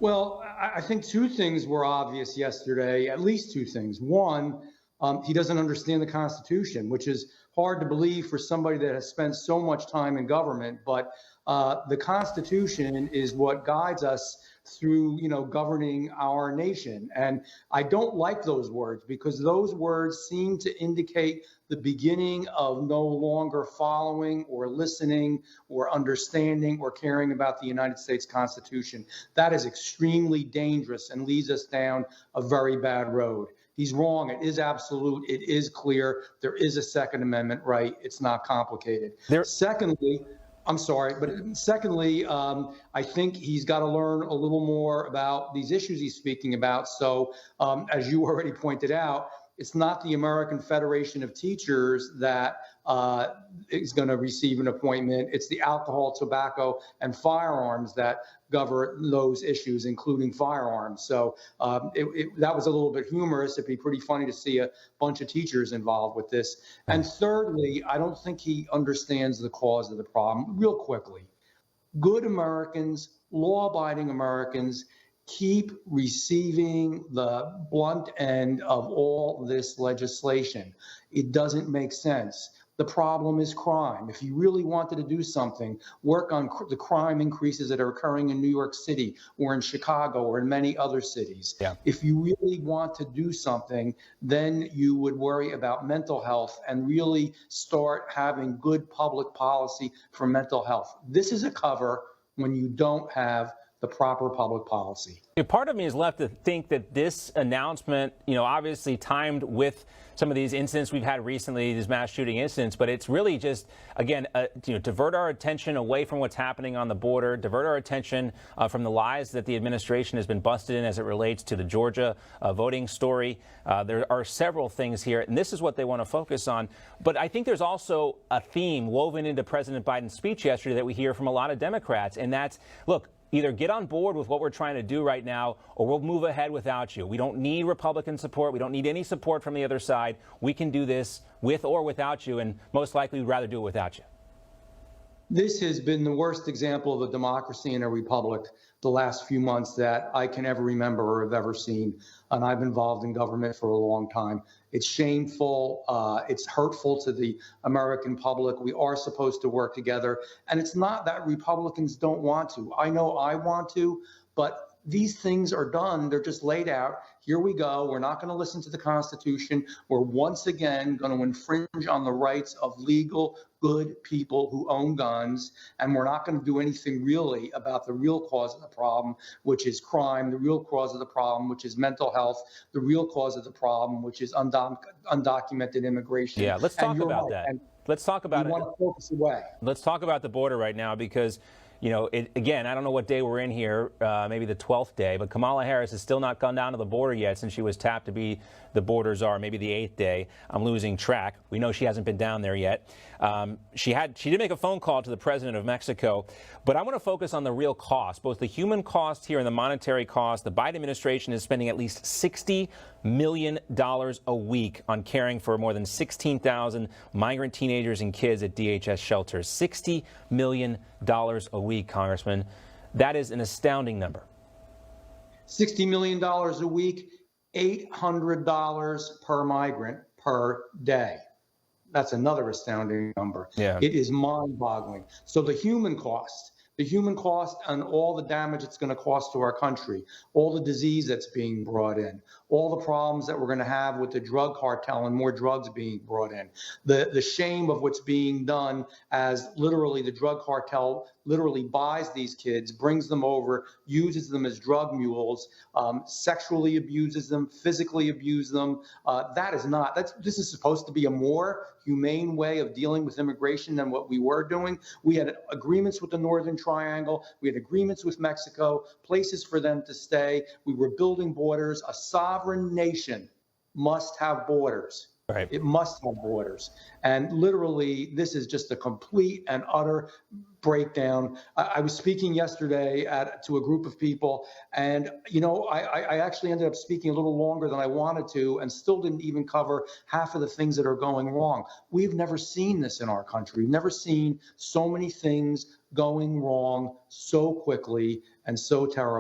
Well, I think two things were obvious yesterday, at least two things. One, he doesn't understand the Constitution, which is hard to believe for somebody that has spent so much time in government. But the Constitution is what guides us through, governing our nation. And I don't like those words because those words seem to indicate the beginning of no longer following or listening or understanding or caring about the United States Constitution. That is extremely dangerous and leads us down a very bad road. He's wrong. It is absolute. It is clear. There is a Second Amendment right. It's not complicated. Secondly, I'm sorry, but secondly, I think he's got to learn a little more about these issues he's speaking about. So, as you already pointed out, it's not the American Federation of Teachers that is going to receive an appointment. It's the alcohol, tobacco, and firearms that govern those issues, including firearms. So that was a little bit humorous. It'd be pretty funny to see a bunch of teachers involved with this. And thirdly, I don't think he understands the cause of the problem. Real quickly, good Americans, law-abiding Americans, keep receiving the blunt end of all this legislation. It doesn't make sense. The problem is crime. If you really wanted to do something, work on the crime increases that are occurring in New York City or in Chicago or in many other cities. Yeah. If you really want to do something, then you would worry about mental health and really start having good public policy for mental health. This is a cover when you don't have the proper public policy. Part of me is left to think that this announcement, obviously timed with some of these incidents we've had recently, these mass shooting incidents, but it's really just, again, divert our attention away from what's happening on the border, divert our attention from the lies that the administration has been busted in as it relates to the Georgia voting story. There are several things here, and this is what they want to focus on. But I think there's also a theme woven into President Biden's speech yesterday that we hear from a lot of Democrats, and that's, look, either get on board with what we're trying to do right now, or we'll move ahead without you. We don't need Republican support. We don't need any support from the other side. We can do this with or without you, and most likely we'd rather do it without you. This has been the worst example of a democracy in a republic the last few months that I can ever remember or have ever seen. And I've been involved in government for a long time. It's shameful. It's hurtful to the American public. We are supposed to work together. And it's not that Republicans don't want to. I know I want to, but these things are done. They're just laid out. Here we go. We're not going to listen to the Constitution. We're once again going to infringe on the rights of legal, good people who own guns. And we're not going to do anything really about the real cause of the problem, which is crime, the real cause of the problem, which is mental health, the real cause of the problem, which is undocumented immigration. Yeah, let's talk about that. Let's talk about it. Want to focus away. Let's talk about the border right now because again, I don't know what day we're in here, maybe the 12th day, but Kamala Harris has still not gone down to the border yet since she was tapped to be the border czar, maybe the 8th day. I'm losing track. We know she hasn't been down there yet. She did make a phone call to the president of Mexico, but I want to focus on the real cost, both the human cost here and the monetary cost. The Biden administration is spending at least $60 million a week on caring for more than 16,000 migrant teenagers and kids at DHS shelters. $60 million a week, Congressman. That is an astounding number. $60 million a week, $800 per migrant per day. That's another astounding number. Yeah. It is mind-boggling. So the human cost and all the damage it's going to cost to our country, all the disease that's being brought in, all the problems that we're going to have with the drug cartel and more drugs being brought in, the shame of what's being done as literally the drug cartel literally buys these kids, brings them over, uses them as drug mules, sexually abuses them, physically abuses them. This is supposed to be a more humane way of dealing with immigration than what we were doing. We had agreements with the Northern Triangle. We had agreements with Mexico, places for them to stay. We were building borders. A sovereign nation must have borders. Right. It must have borders. And literally, this is just a complete and utter breakdown. I was speaking yesterday to a group of people, and, I actually ended up speaking a little longer than I wanted to and still didn't even cover half of the things that are going wrong. We've never seen this in our country. We've never seen so many things going wrong so quickly and so terribly.